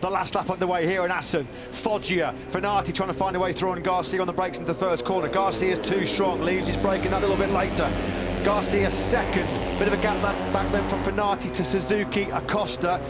The last lap underway here in Assen. Foggia, Fenati trying to find a way through on Garcia on the brakes into the first corner. Garcia's too strong, leaves his braking that a little bit later. Garcia second, bit of a gap back then from Fenati to Suzuki, Acosta,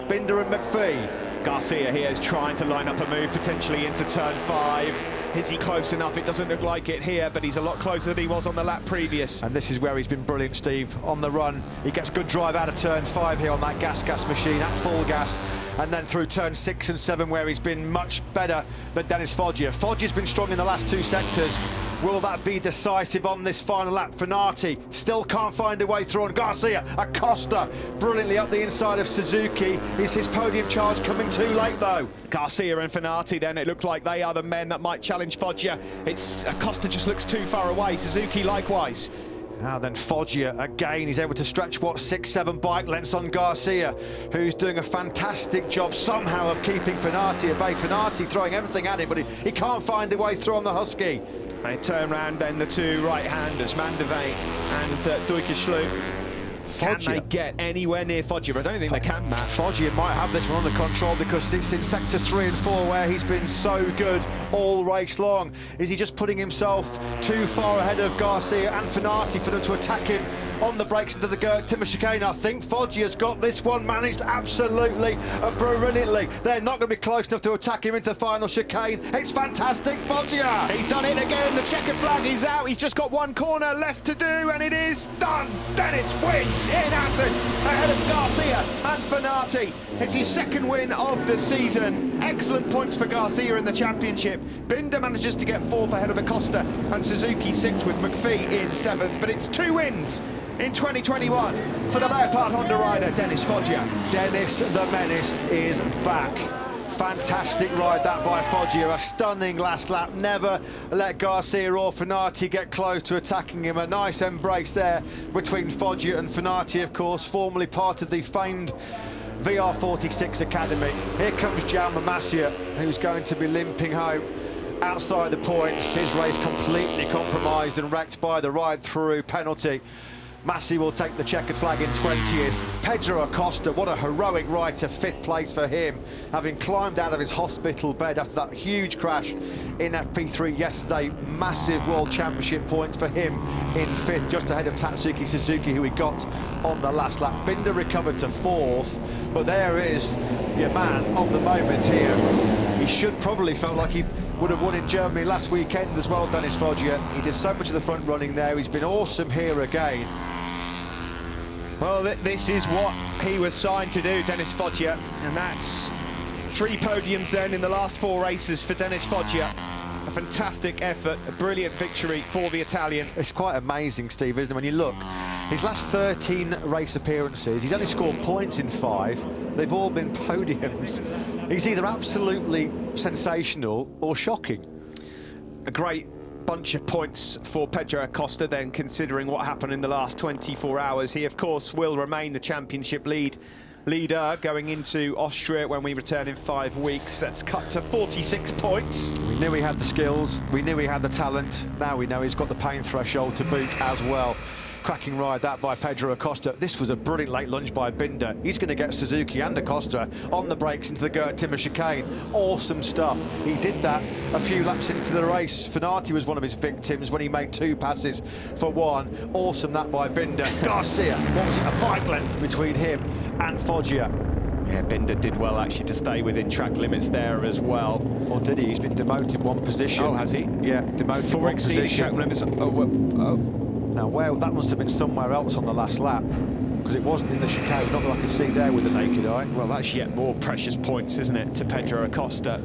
Binder and McPhee. Garcia here is trying to line up a move potentially into turn 5. Is he close enough? It doesn't look like it here, but he's a lot closer than he was on the lap previous. And this is where he's been brilliant, Steve, on the run. He gets good drive out of turn 5 here on that gas machine at full gas, and then through turn 6 and 7 where he's been much better than Dennis Foggia. Foggia's been strong in the last 2 sectors. Will that be decisive on this final lap? Fenati still can't find a way through on Garcia. Acosta brilliantly up the inside of Suzuki. Is his podium charge coming too late though? Garcia and Fenati then, it looked like they are the men that might challenge Foggia. Acosta just looks too far away, Suzuki likewise. Now then Foggia again, he's able to stretch what, 6-7 bike lengths on Garcia, who's doing a fantastic job somehow of keeping Fenati at bay. Fenati throwing everything at him, but he can't find a way through on the Husky. They turn round then, the two right-handers, Mandevane and Duikersloot. Can they get anywhere near Foggia? I don't think they can, Matt. Foggia might have this one under control because it's in sector 3 and 4 where he's been so good all race long. Is he just putting himself too far ahead of Garcia and Fenati for them to attack him on the brakes into the Gert Timmer chicane? I think Foggia's got this one managed absolutely brilliantly. They're not going to be close enough to attack him into the final chicane. It's fantastic, Foggia! He's done it again, the checkered flag is out. He's just got one corner left to do and it is done. Dennis wins in Assen ahead of Garcia and Fenati. It's his second win of the season. Excellent points for Garcia in the championship. Binder manages to get 4th ahead of Acosta and Suzuki 6th with McPhee in 7th. But it's 2 wins in 2021 for the Leopard Honda rider, Dennis Foggia. Dennis the Menace is back. Fantastic ride that by Foggia, a stunning last lap. Never let Garcia or Fenati get close to attacking him. A nice embrace there between Foggia and Fenati, of course, formerly part of the famed VR46 Academy. Here comes Jaume Masia, who's going to be limping home outside the points. His race completely compromised and wrecked by the ride-through penalty. Massey will take the checkered flag in 20th. Pedro Acosta, what a heroic ride to 5th place for him, having climbed out of his hospital bed after that huge crash in FP3 yesterday. Massive World Championship points for him in 5th, just ahead of Tatsuki Suzuki, who he got on the last lap. Binder recovered to 4th, but there is your man of the moment here. He should probably felt like he would have won in Germany last weekend as well, Dennis Foggia. He did so much of the front running there. He's been awesome here again. Well, this is what he was signed to do, Dennis Foggia, and that's 3 podiums then in the last 4 races for Dennis Foggia. A fantastic effort, a brilliant victory for the Italian. It's quite amazing, Steve, isn't it? When you look, his last 13 race appearances, he's only scored points in 5. They've all been podiums. He's either absolutely sensational or shocking. A great bunch of points for Pedro Acosta then, considering what happened in the last 24 hours. He, of course, will remain the championship leader going into Austria when we return in 5 weeks. That's cut to 46 points. We knew he had the skills, we knew he had the talent. Now we know he's got the pain threshold to boot as well. Cracking ride that by Pedro Acosta. This was a brilliant late lunge by Binder. He's going to get Suzuki and Acosta on the brakes into the Gert Timmer chicane. Awesome stuff. He did that a few laps into the race. Fenati was one of his victims when he made 2 passes for 1. Awesome that by Binder. Garcia, what was it, a bike length between him and Foggia. Yeah, Binder did well actually to stay within track limits there as well. Or did he? He's been demoted 1 position. Oh, has he? Yeah, demoted for 1 exceeding position. track limits. Oh, well, oh. Now, well, that must have been somewhere else on the last lap, because it wasn't in the chicane, not that I can see there with the naked eye. Well, that's yet more precious points, isn't it, to Pedro Acosta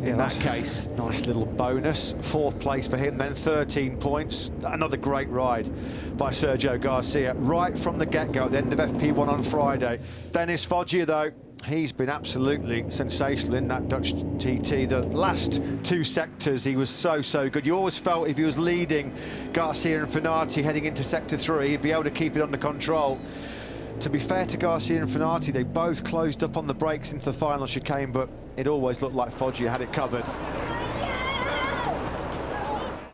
in that case. Nice little bonus. 4th place for him, then 13 points. Another great ride by Sergio Garcia, right from the get-go at the end of FP1 on Friday. Dennis Foggia, though, he's been absolutely sensational in that Dutch TT. The last 2 sectors, he was so good. You always felt if he was leading Garcia and Fenati heading into sector 3, he'd be able to keep it under control. To be fair to Garcia and Fenati, they both closed up on the brakes into the final chicane, but it always looked like Foggia had it covered.